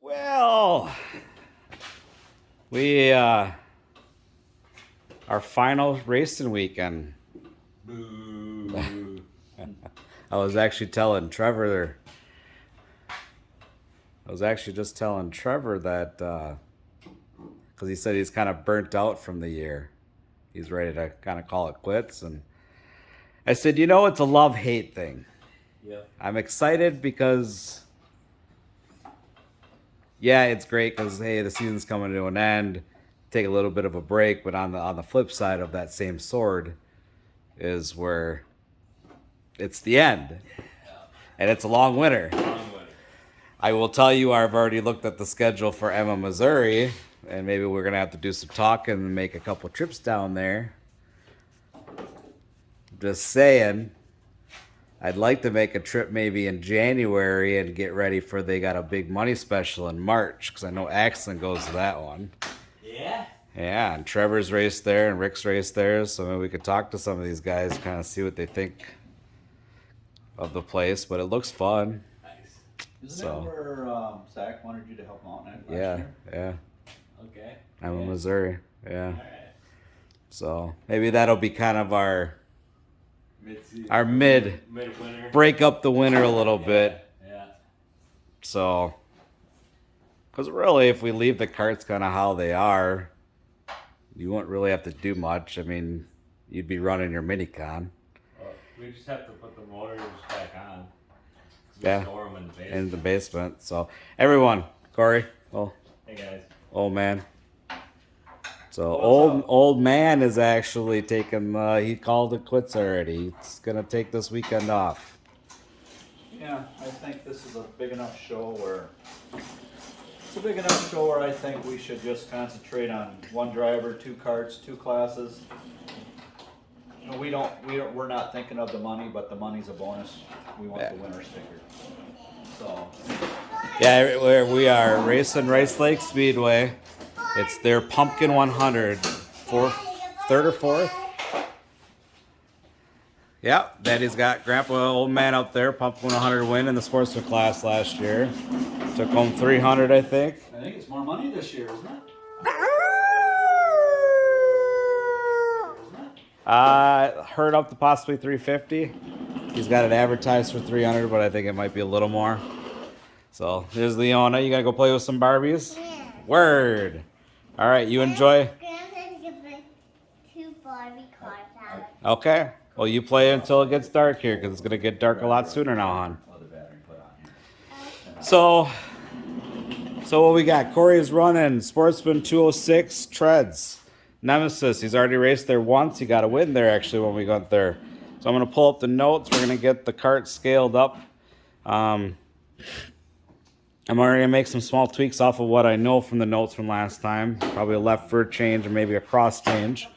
Well, we our final racing weekend. Boo. I was actually telling Trevor. I was actually just telling Trevor that because he said he's kind of burnt out from the year. He's ready to kind of call it quits, and I said, it's a love-hate thing. Yeah. I'm excited because, yeah, it's great because hey, the season's coming to an end. Take a little bit of a break, but on the flip side of that same sword is where it's the end, and it's a long winter. I will tell you, I've already looked at the schedule for Emma, Missouri, and maybe we're gonna have to do some talking and make a couple trips down there. Just saying. I'd like to make a trip maybe in January and get ready for they got a big money special in March because I know Axton goes to that one. Yeah? Yeah, and Trevor's raced there and Rick's raced there, so maybe we could talk to some of these guys, kind of see what they think of the place, but it looks fun. Nice. Isn't that where Zach wanted you to help him out last Yeah, year? yeah. Okay. I'm in Missouri, yeah. Alright. So maybe that'll be kind of our Mid-season. Mid-winter. break up the winter a little bit. Yeah. So, because really, if we leave the carts kind of how they are, you won't really have to do much. I mean, you'd be running your minicon. Well, we just have to put the motors back on. 'Cause we Yeah. store them in the basement. In the basement. So, everyone, Corey, Hey guys. old man. So What's up? old man is actually taking. He called it quits already. He's gonna take this weekend off. Yeah, I think this is a big enough show where I think we should just concentrate on one driver, two carts, two classes. You know, we're not thinking of the money, but the money's a bonus. We want the winner sticker. So Yeah, we are racing Rice Lake Speedway. It's their Pumkin 100, third or fourth. Yep, Daddy's got Grandpa, old man up there, Pumkin 100 win in the Sportsman class last year. Took home 300, I think. I think it's more money this year, isn't it? Heard up to possibly 350. He's got it advertised for 300, but I think it might be a little more. So there's Leona. You gotta go play with some Barbies? Yeah. Word. All right, you enjoy. Grandpa's gonna bring two Barbie cars out. Okay. Well, you play until it gets dark here, because it's gonna get dark a lot sooner now, hon. Other battery put on here. So what we got? Corey's running Sportsman 206 treads. Nemesis. He's already raced there once. He got a win there actually when we got there. So I'm gonna pull up the notes. We're gonna get the cart scaled up. I'm already gonna make some small tweaks off of what I know from the notes from last time. Probably a left for change or maybe a cross change.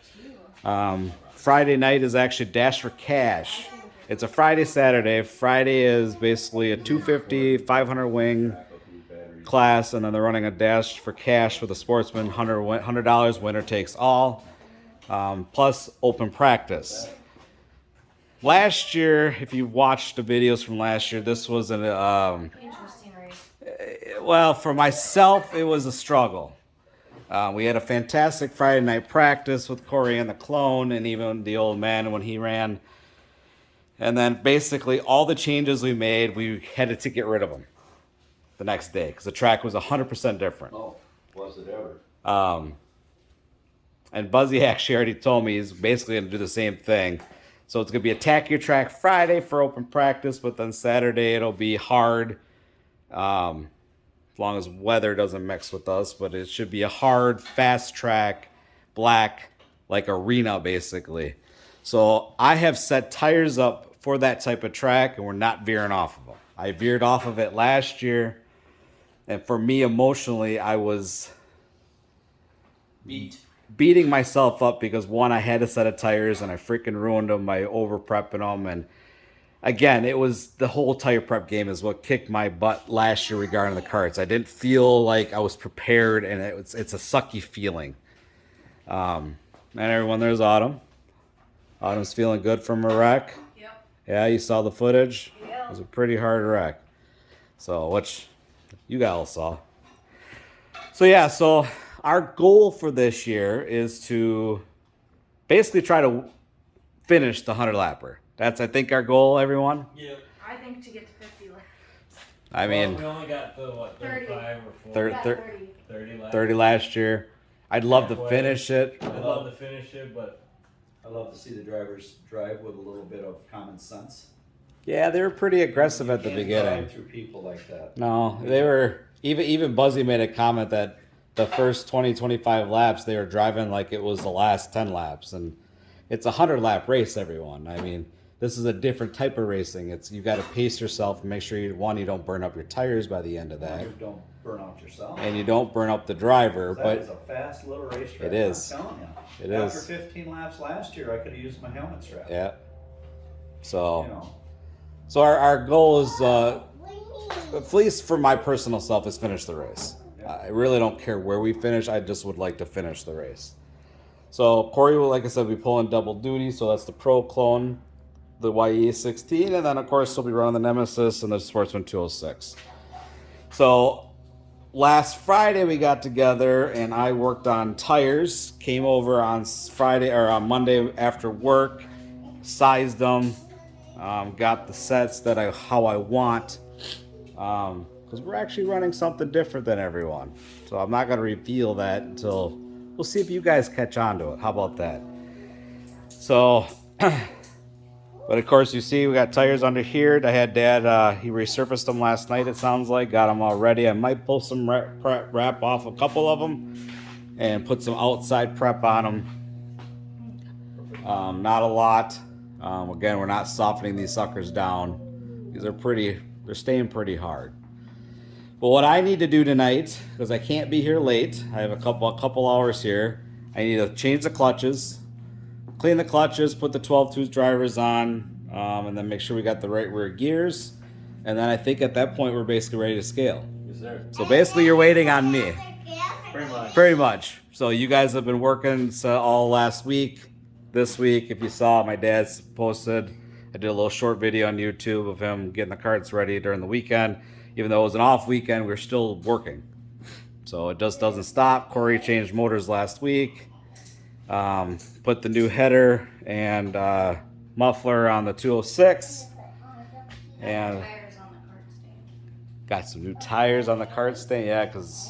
Friday night is actually Dash for Cash. It's a Friday, Saturday. Friday is basically a 250, 500 wing class, and then they're running a Dash for Cash with a Sportsman, $100 winner takes all, plus open practice. Last year, if you watched the videos from last year, this was an Interesting race. well, for myself, it was a struggle. We had a fantastic Friday night practice with Corey and the clone, and even the old man when he ran. And then basically all the changes we made, we had to get rid of them the next day because the track was 100% different. Oh, was it ever? And Buzzy actually already told me he's basically going to do the same thing. So it's going to be attack your track Friday for open practice, but then Saturday it'll be hard. As long as weather doesn't mix with us, but it should be a hard, fast track, black, like arena basically. So I have set tires up for that type of track, and we're not veering off of them. I veered off of it last year, and for me emotionally, I was beating myself up because one, I had a set of tires and I freaking ruined them by over prepping them, and again, it was the whole tire prep game is what kicked my butt last year regarding the carts. I didn't feel like I was prepared, and it's a sucky feeling. And everyone, there's Autumn. Autumn's feeling good from her wreck. Yep. Yeah, you saw the footage? Yeah. It was a pretty hard wreck. So, which you guys all saw. So yeah, so our goal for this year is to basically try to finish the 100 lapper. That's I think our goal, everyone. Yeah. I think to get to 50 laps. I mean, we only got the, 30. 35 or 40? Thir- Yeah, thir- 30. 30 last 30 last year. I'd love to Halfway. finish it. I'd love to finish it, but I love to see the drivers drive with a little bit of common sense. Yeah, they were pretty aggressive at the You can't beginning. drive through people like that. No, they were even Buzzy made a comment that the first 20-25 laps they were driving like it was the last 10 laps, and it's a 100 lap race, everyone. I mean, this is a different type of racing. It's you got to pace yourself and make sure you don't burn up your tires by the end of that, You don't burn out yourself. and you don't burn up the driver. That But is a fast little racetrack. It is. I'm telling you. It After is. 15 laps last year, I could have used my helmet strap. yeah, so You know. so our goal is, at least for my personal self, is finish the race. I really don't care where we finish. I just would like to finish the race. So Corey will, like I said, be pulling double duty. So that's the Pro clone, the Y.E.A 16, and then of course he'll be running the Nemesis and the Sportsman 206. So last Friday we got together and I worked on tires. Came over on Friday or on Monday after work, sized them, got the sets that how I want. Because we're actually running something different than everyone. So I'm not going to reveal that until we'll see if you guys catch on to it. How about that? So, but of course, you see we got tires under here. I had Dad, he resurfaced them last night, it sounds like. Got them all ready. I might pull some wrap off a couple of them and put some outside prep on them. Not a lot. Again, we're not softening these suckers down. These are they're staying pretty hard. But what I need to do tonight, because I can't be here late, I have a couple hours here. I need to change the clutches, clean the clutches, put the 12-tooth drivers on, and then make sure we got the right rear gears. And then I think at that point we're basically ready to scale. yes, sir. So basically you're waiting on me. Pretty much. Pretty much. So you guys have been working all last week. This week, if you saw, my dad's posted. I did a little short video on YouTube of him getting the karts ready during the weekend. Even though it was an off weekend, we're still working. So it just doesn't stop. Corey changed motors last week. Put the new header and muffler on the 206. And Tires on the cart stand. got some new tires on the kart stand. Yeah, because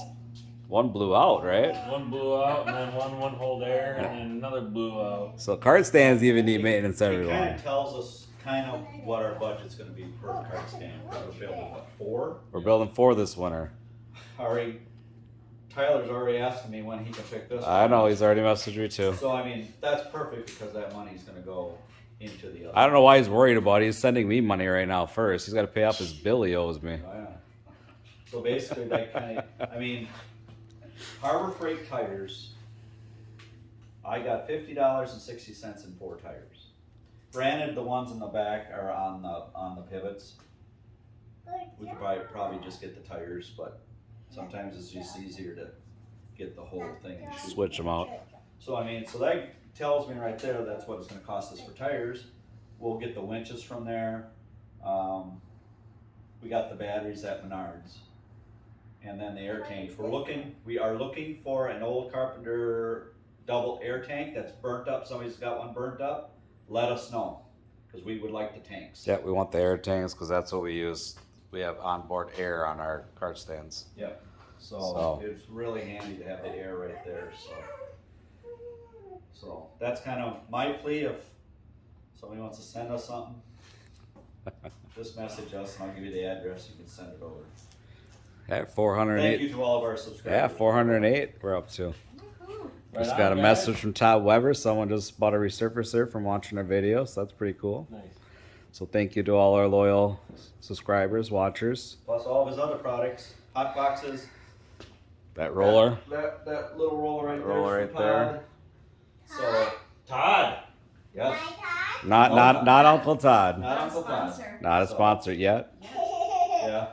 one blew out, right? One blew out, and then one wouldn't hold air, and then another blew out. So kart stands even need maintenance, It kind everyone. of tells us kind of what our budget's going to be per cart stand. We're building, what, 4? We're building 4 this winter. Tyler's already asking me when he can pick this I one. know, he's already messaged me too. So, I mean, that's perfect because that money's going to go into the other. I don't know why he's worried about it. He's sending me money right now first. He's got to pay off his bill he owes me. Oh, yeah. So basically, that kind of, I mean, Harbor Freight tires, I got $50.60 in 4 tires. Granted, the ones in the back are on the pivots. We could probably just get the tires, but sometimes it's just easier to get the whole thing and shoot. Switch them out. So I mean, so that tells me right there that's what it's going to cost us for tires. We'll get the winches from there. We got the batteries at Menards, and then the air tanks. We are looking for an old Carpenter double air tank that's burnt up. Somebody's got one burnt up. Let us know, because we would like the tanks. Yeah, we want the air tanks because that's what we use. We have onboard air on our kart stands. Yep. So So. it's really handy to have the air right there. So that's kind of my plea. If somebody wants to send us something, just message us and I'll give you the address. You can send it over. Yeah, 408. Thank you to all of our subscribers. Yeah, 408 we're up to. Right Just on, got a guys. message from Todd Weber. Someone just bought a resurfacer from watching our video, so that's pretty cool. Nice. So thank you to all our loyal subscribers, watchers. Plus all of his other products, hot boxes. That roller. That little roller right Roller there. right there. So Todd. yes, Not Uncle Todd. not Uncle Todd. Sponsor. Not a sponsor yet. Yeah.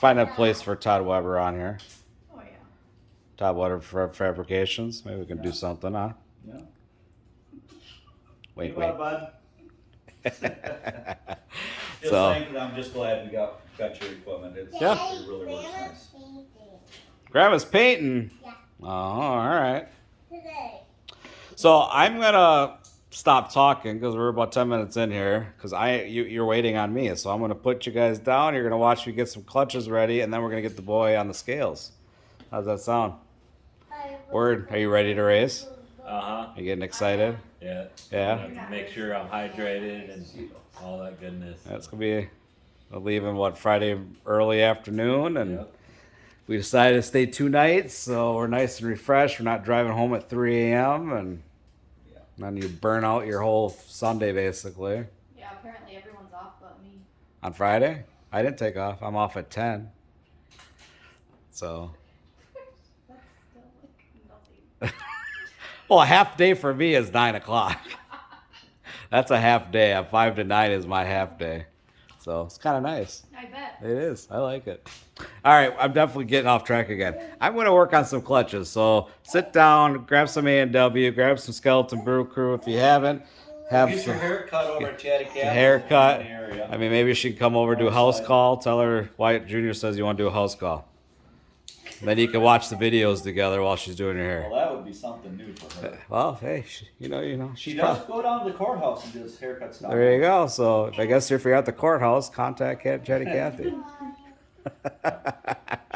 Find a place for Todd Weber on here. Oh, yeah. Todd Weber Fabrications. Maybe we can do something, huh? Yeah. Wink, Think about wink. it, bud. Just So- saying, I'm just glad we got your equipment. It's Yeah. it really works nice. Grandma's painting. Yeah. Oh, all right. Today. So I'm gonna stop talking because we're about 10 minutes in here. Because you're waiting on me, so I'm gonna put you guys down. You're gonna watch me get some clutches ready, and then we're gonna get the boy on the scales. How's that sound? Word. Are you ready to race? Uh-huh. You getting excited? Yeah. Yeah. I have to make sure I'm hydrated and all that goodness. That's gonna be leaving Friday early afternoon, and Yep. we decided to stay 2 nights, so we're nice and refreshed. We're not driving home at 3 a.m. and then you burn out your whole Sunday basically. Yeah, apparently everyone's off but me. On Friday, I didn't take off. I'm off at 10. So, That's still like nothing. well, a half day for me is 9 o'clock. That's a half day. A 5 to 9 is my half day. So it's kind of nice. I bet. It is. I like it. All right, I'm definitely getting off track again. I'm going to work on some clutches. So sit down, grab some A&W, grab some Skeleton Brew Crew if you haven't. Have Get your some haircut over at Chatti Kathies. haircut. in the area. I mean, maybe she can come over, do a house call. Tell her Wyatt Jr. says you want to do a house call. Then you can watch the videos together while she's doing her hair. Well, that would be something new for her. Well, hey, you know. She she's does prob- go down to the courthouse and does haircuts down There you go. So I guess if you're at the courthouse, contact Chatti Kathy.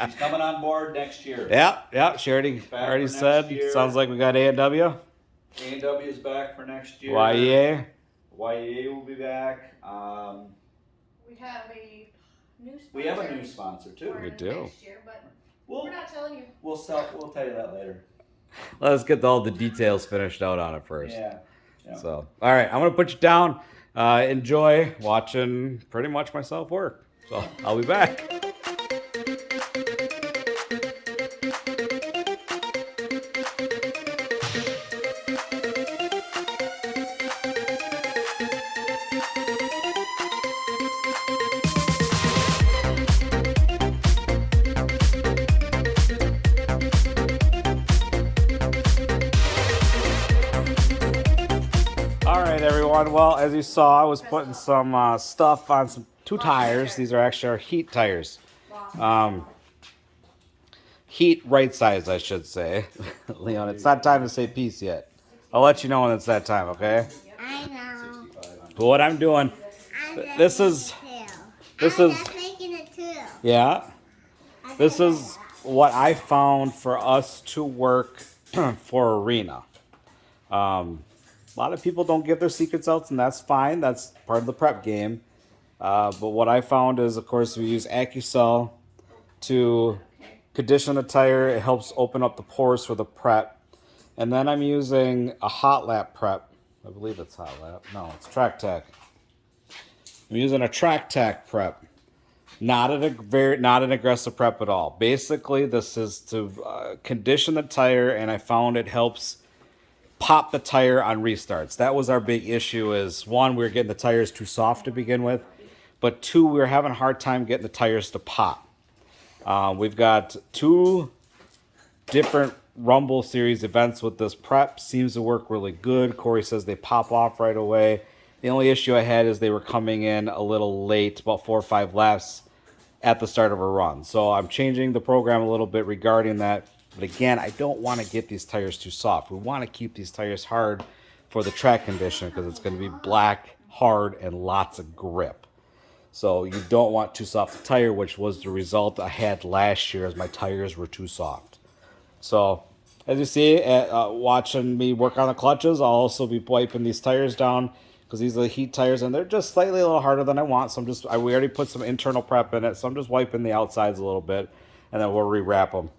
She's coming on board next year. Yeah. She already Back for next said. year. Sounds like we got A&W. A&W is back for next year. Y.E.A. Y.E.A will be back. We have a new sponsor. We have a new sponsor too. for We do. Next year, but We'll we're not telling you. we'll tell you that later. Let's get all the details finished out on it first. Yeah. So, all right, I'm gonna put you down. Enjoy watching pretty much myself work. So I'll be back. All right, everyone. Well, as you saw, I was putting some stuff on some 2 tires. These are actually our heat tires. Heat right size, I should say. Leon, it's not time to say peace yet. I'll let you know when it's that time, okay? I know. But what I'm doing, this is, I'm making it too. yeah, this is what I found for us to work for Arena. A lot of people don't give their secrets out, and that's fine. That's part of the prep game. But what I found is, of course, we use AccuCell to condition the tire. It helps open up the pores for the prep. And then I'm using a hot lap prep. I believe it's hot lap. No, it's Track Tech. I'm using a Track Tech prep. Not an aggressive prep at all. Basically, this is to condition the tire, and I found it helps pop the tire on restarts. That was our big issue. Is 1, we were getting the tires too soft to begin with, but 2, we were having a hard time getting the tires to pop. We've got 2 different Rumble Series events with this prep. Seems to work really good. Corey says they pop off right away. The only issue I had is they were coming in a little late, about 4 or 5 laps at the start of a run. So I'm changing the program a little bit regarding that. But again, I don't want to get these tires too soft. We want to keep these tires hard for the track condition because it's going to be black, hard, and lots of grip. So you don't want too soft a tire, which was the result I had last year as my tires were too soft. So as you see, watching me work on the clutches, I'll also be wiping these tires down because these are the heat tires and they're just slightly a little harder than I want. So we already put some internal prep in it. So I'm just wiping the outsides a little bit and then we'll rewrap them.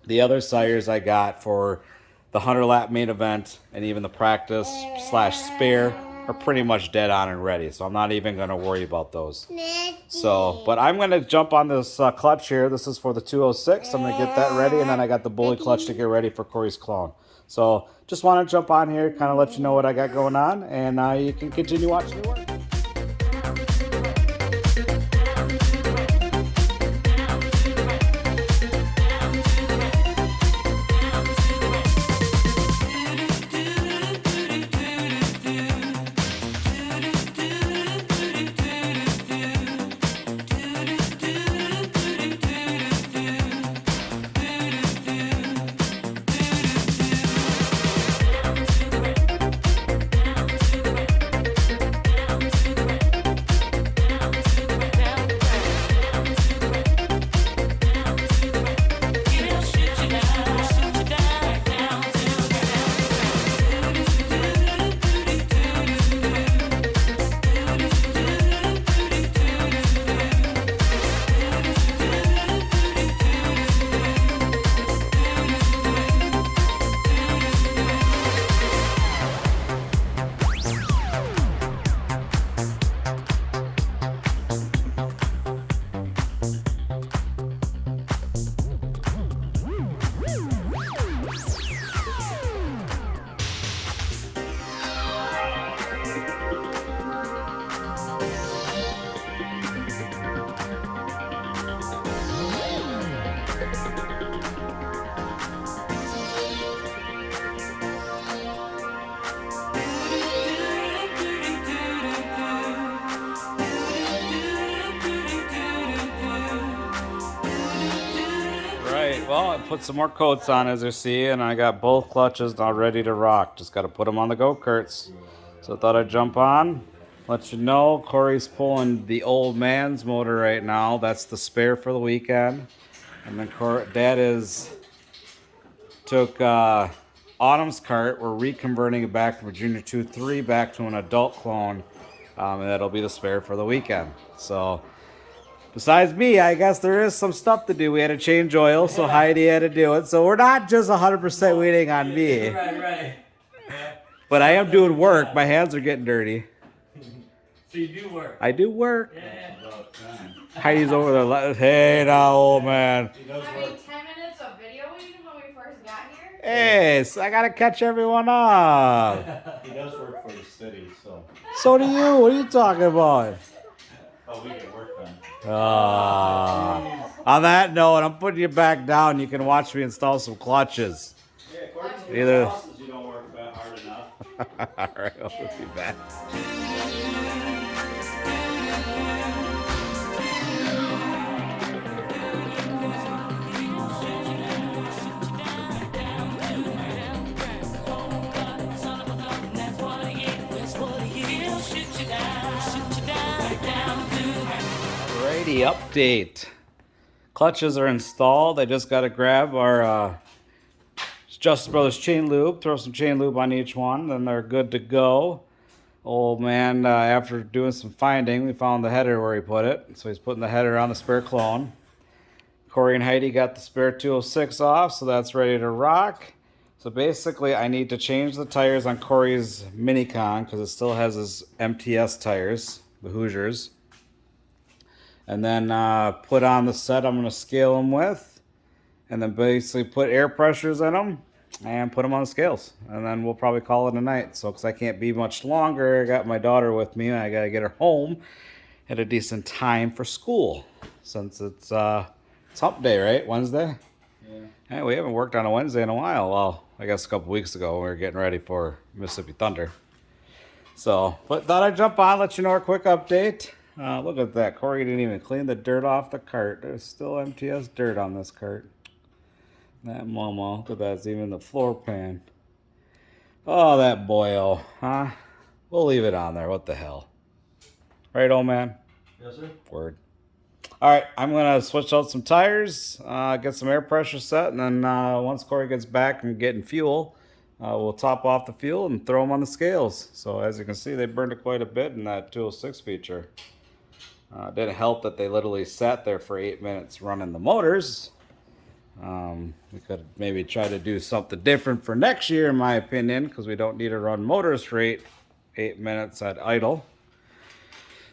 The other tires I got for the 100 lap main event and even the practice / spare are pretty much dead on and ready. So I'm not even going to worry about those. So, but I'm going to jump on this clutch here. This is for the 206. I'm going to get that ready. And then I got the bully clutch to get ready for Corey's clone. So just want to jump on here, kind of let you know what I got going on. And you can continue watching me work. Well, I put some more coats on, as you see, and I got both clutches now ready to rock. Just got to put them on the go-karts. So I thought I'd jump on, let you know. Corey's pulling the old man's motor right now. That's the spare for the weekend. And then Dad took Autumn's cart. We're reconverting it back from a Junior 2.3 back to an adult clone. And that'll be the spare for the weekend. So besides me, I guess there is some stuff to do. We had to change oil, so Heidi had to do it. So we're not just 100% waiting on me. Right. But I am doing work. My hands are getting dirty. So you do work. I do work. Yeah. Heidi's over there. Hey now, old man. He does I work. mean, 10 minutes of videoing when we first got here. Hey, so I gotta catch everyone up. He does work for the city, so. So do you. What are you talking about? Oh, we get work done. On that note, I'm putting you back down. You can watch me install some clutches. Yeah, according to Either- your bosses, you don't work that hard enough. All right, I'll be back. Alrighty, update. Clutches are installed. I just got to grab our Justice Brothers chain lube, throw some chain lube on each one, then they're good to go. Old man, after doing some finding, we found the header where he put it. So he's putting the header on the spare clone. Corey and Heidi got the spare 206 off, so that's ready to rock. So basically, I need to change the tires on Corey's Minicon because it still has his MTS tires, the Hoosiers. And then put on the set I'm going to scale them with. And then basically put air pressures in them and put them on the scales. And then we'll probably call it a night. So, because I can't be much longer, I got my daughter with me. And I got to get her home at a decent time for school. Since it's hump day, right? Wednesday? Yeah. Hey, we haven't worked on a Wednesday in a while. Well, I guess a couple weeks ago when we were getting ready for Mississippi Thunder. So, but thought I'd jump on, let you know our quick update. Look at that. Corey didn't even clean the dirt off the cart. There's still MTS dirt on this cart. That mama. Look at that. It's even the floor pan. Oh, that boyo. Huh? We'll leave it on there. What the hell? Right, old man? Yes, sir. Word. All right. I'm going to switch out some tires, get some air pressure set, and then once Corey gets back and getting fuel, we'll top off the fuel and throw them on the scales. So as you can see, they burned it quite a bit in that 206 feature. Didn't help that they literally sat there for 8 minutes running the motors. We could maybe try to do something different for next year, in my opinion, because we don't need to run motors for eight minutes at idle.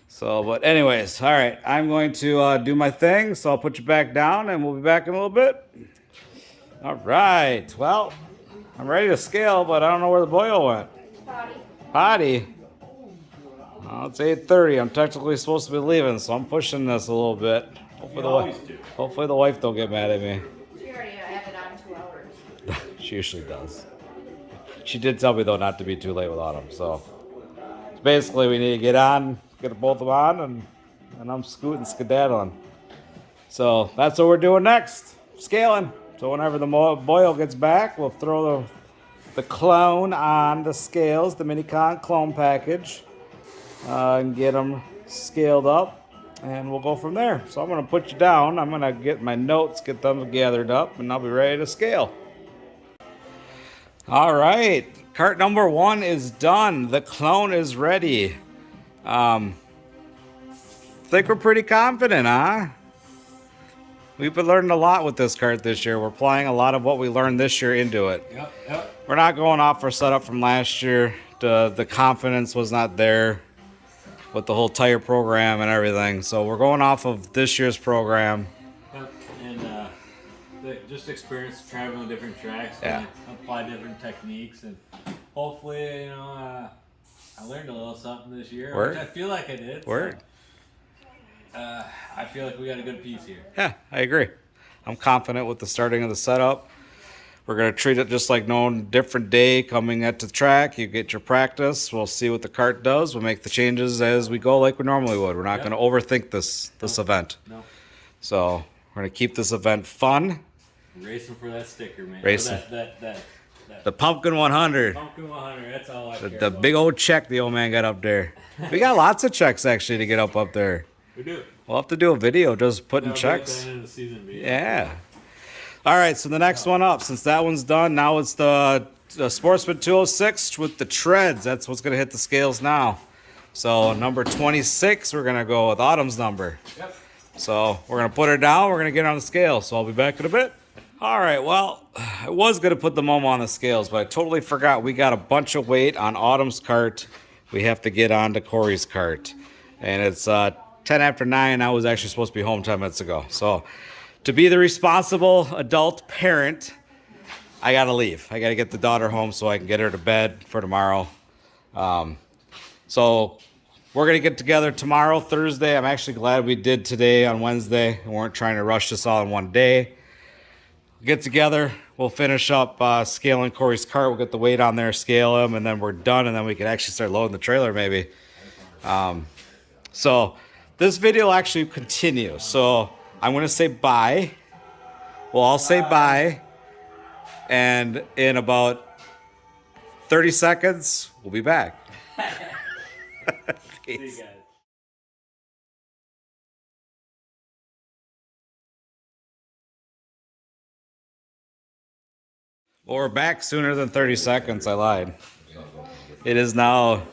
So, but anyways, all right, I'm going to do my thing, so I'll put you back down, and we'll be back in a little bit. All right, well, I'm ready to scale, but I don't know where the boil went. Potty. Well, it's 8:30. I'm technically supposed to be leaving, so I'm pushing this a little bit. Hopefully the wife don't get mad at me. She already had it on 2 hours. She usually does. She did tell me, though, not to be too late with Autumn. So basically, we need to get both of them on, and I'm scooting, skedaddling. So that's what we're doing next, scaling. So whenever the boil gets back, we'll throw the clone on the scales, the Minicon clone package, and get them scaled up, and we'll go from there. So I'm going to put you down. I'm going to get my notes, get them gathered up, and I'll be ready to scale. All right, cart number 1 is done. The clone is ready. Think we're pretty confident, huh? We've been learning a lot with this cart this year. We're applying a lot of what we learned this year into it. Yep. We're not going off our setup from last year. The confidence was not there with the whole tire program and everything. So we're going off of this year's program. Yep. And just experience traveling different tracks Yeah. and apply different techniques, and hopefully, I learned a little something this year. Word. Which I feel like I did. Word. I feel like we got a good piece here. Yeah, I agree. I'm confident with the starting of the setup. We're going to treat it just like no different day coming at the track. You get your practice. We'll see what the cart does. We'll make the changes as we go like we normally would. We're not going to overthink this event. No. So we're going to keep this event fun. Racing for that sticker, man. Racing. That The Pumkin 100. Pumkin 100. That's all I care The about. big old check the old man got up there. We got lots of checks actually to get up there. We do. We'll have to do a video just putting That'll be at the checks. end of the season video. Yeah. All right, so the next one up, since that one's done, now it's the Sportsman 206 with the treads. That's what's going to hit the scales now. So number 26, we're going to go with Autumn's number. Yep. So we're going to put her down. We're going to get her on the scale. So I'll be back in a bit. All right, well, I was going to put the Momo on the scales, but I totally forgot. We got a bunch of weight on Autumn's cart. We have to get onto Corey's cart. And it's 10 after 9. I was actually supposed to be home 10 minutes ago. So to be the responsible adult parent, I got to leave. I got to get the daughter home so I can get her to bed for tomorrow. So we're going to get together tomorrow, Thursday. I'm actually glad we did today on Wednesday. We weren't trying to rush this all in one day. Get together. We'll finish up scaling Corey's cart. We'll get the weight on there, scale him, and then we're done. And then we can actually start loading the trailer maybe. So this video will actually continue. So I'm going to say bye. We'll all say bye. And in about 30 seconds, we'll be back. See you guys. Well, we're back sooner than 30 seconds. I lied. It is now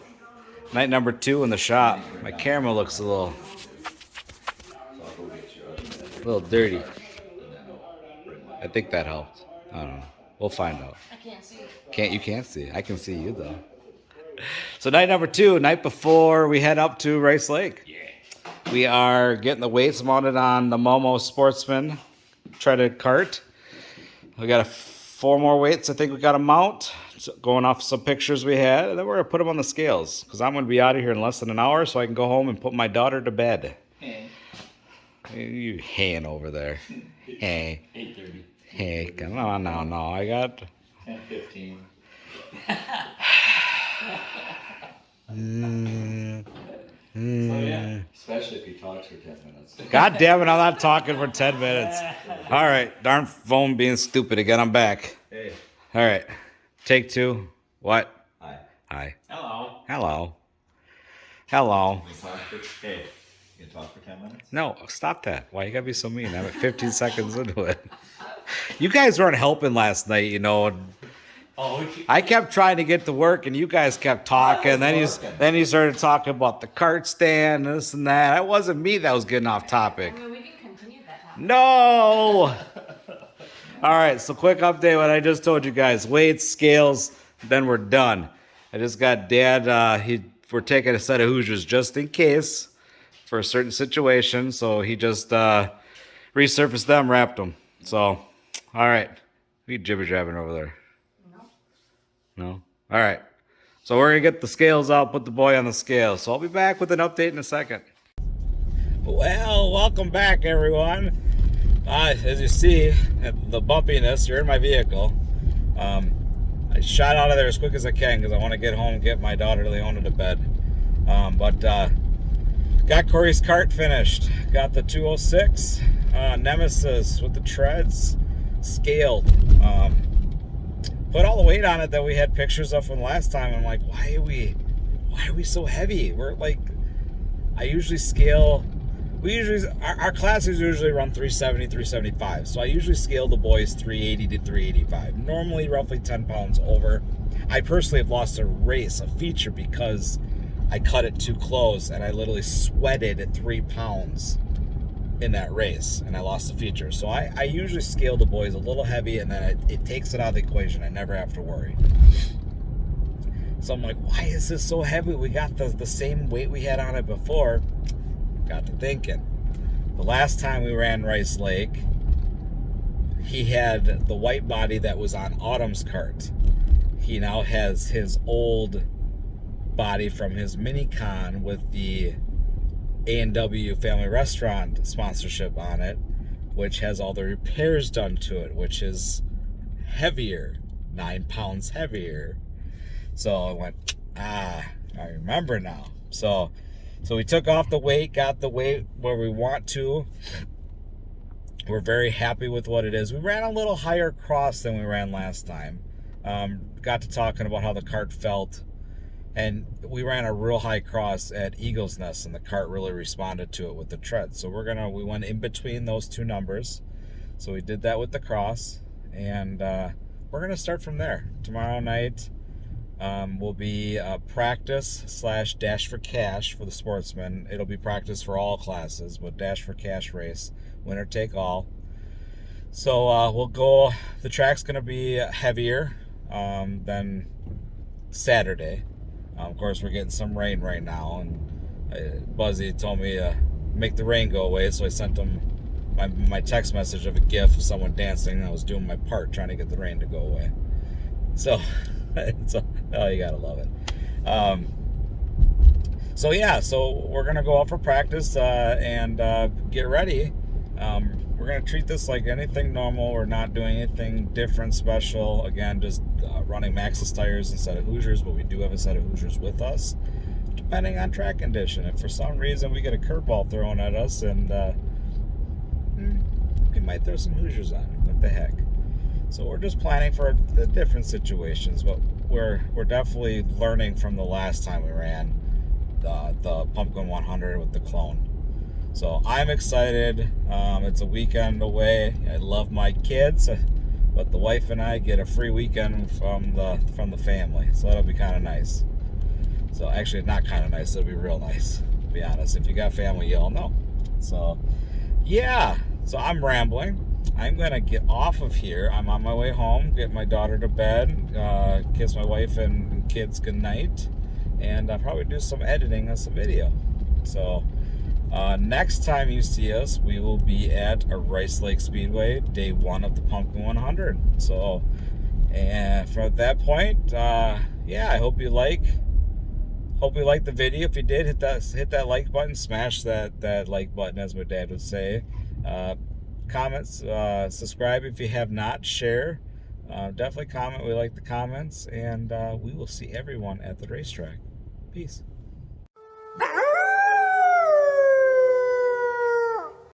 night number 2 in the shop. My camera looks a little dirty. I think that helped. I don't know. We'll find out. I can't see. You can't see. I can see you though. So night number 2, night before we head up to Rice Lake. Yeah. We are getting the weights mounted on the Momo Sportsman treaded cart. We got 4 more weights I think we got to mount, going off some pictures we had, and then we're going to put them on the scales because I'm going to be out of here in less than an hour so I can go home and put my daughter to bed. Hey. You haying over there. Hey. 8:30. Hey, come on now. No, I got... 10:15. So yeah, especially if he talks for 10 minutes. God damn it, I'm not talking for 10 minutes. All right, darn phone being stupid again. I'm back. Hey. All right, take 2. What? Hi. Hi. Hello. Hello. Hello. Hey. You can talk for 10 minutes? No, stop that. Why you gotta be so mean? I'm at 15 seconds into it. You guys weren't helping last night, you know. Oh, I kept trying to get to work, and you guys kept talking. Then you started talking about the cart stand, this and that. It wasn't me that was getting off topic. I mean, we can continue that topic. No. All right, so quick update what I just told you guys. Weights, scales, then we're done. I just got Dad, we're taking a set of Hoosiers just in case for a certain situation. So he just resurfaced them, wrapped them. So, all right. We jibber-jabbing over there. No? All right. So we're going to get the scales out, put the boy on the scale. So I'll be back with an update in a second. Well, welcome back, everyone. As you see, the bumpiness, you're in my vehicle. I shot out of there as quick as I can because I want to get home and get my daughter Leona to bed. But got Corey's cart finished. Got the 206 Nemesis with the treads scaled. Put all the weight on it that we had pictures of from last time. I'm like, why are we so heavy? We're like, I usually scale, our classes usually run 370, 375. So I usually scale the boys 380 to 385. Normally roughly 10 pounds over. I personally have lost a feature because I cut it too close and I literally sweated at 3 pounds in that race, and I lost the feature. So I usually scale the boys a little heavy, and then it takes it out of the equation. I never have to worry. So I'm like, why is this so heavy? We got the same weight we had on it before. Got to thinking. The last time we ran Rice Lake, he had the white body that was on Autumn's cart. He now has his old body from his mini con with the A&W Family Restaurant sponsorship on it, which has all the repairs done to it, which is heavier, 9 pounds heavier. So I went, I remember now. So we took off the weight, got the weight where we want to. We're very happy with what it is. We ran a little higher cross than we ran last time. Got to talking about how the cart felt, and we ran a real high cross at Eagle's Nest, and the cart really responded to it with the tread. So we went in between those two numbers. So we did that with the cross, and we're gonna start from there. Tomorrow night will be practice / dash for cash for the Sportsman. It'll be practice for all classes, but dash for cash race, winner take all. So we'll go. The track's gonna be heavier than Saturday. Of course, we're getting some rain right now, and Buzzy told me to make the rain go away, so I sent him my text message of a gif of someone dancing. I was doing my part trying to get the rain to go away. So, oh, you gotta love it. So yeah, so we're gonna go out for practice and get ready. We're gonna treat this like anything normal. We're not doing anything different, special. Again, just running Maxxis tires instead of Hoosiers, but we do have a set of Hoosiers with us, depending on track condition. If for some reason we get a curveball thrown at us, and we might throw some Hoosiers on. What the heck? So we're just planning for the different situations, but we're definitely learning from the last time we ran the Pumkin 100 with the clone. So I'm excited. It's a weekend away. I love my kids, but the wife and I get a free weekend from the family, so that'll be kind of nice. So actually, not kind of nice. It'll be real nice, to be honest. If you got family, you'll know. So yeah. So I'm rambling. I'm gonna get off of here. I'm on my way home. Get my daughter to bed. Kiss my wife and kids goodnight, and I'll probably do some editing of some video. So. Next time you see us, we will be at a Rice Lake Speedway, day 1 of the Pumkin 100. So, and from that point, yeah, I hope you like the video. If you did, hit that like button, smash that like button, as my dad would say. Comments, subscribe if you have not, share. Definitely comment. We like the comments, and we will see everyone at the racetrack. Peace.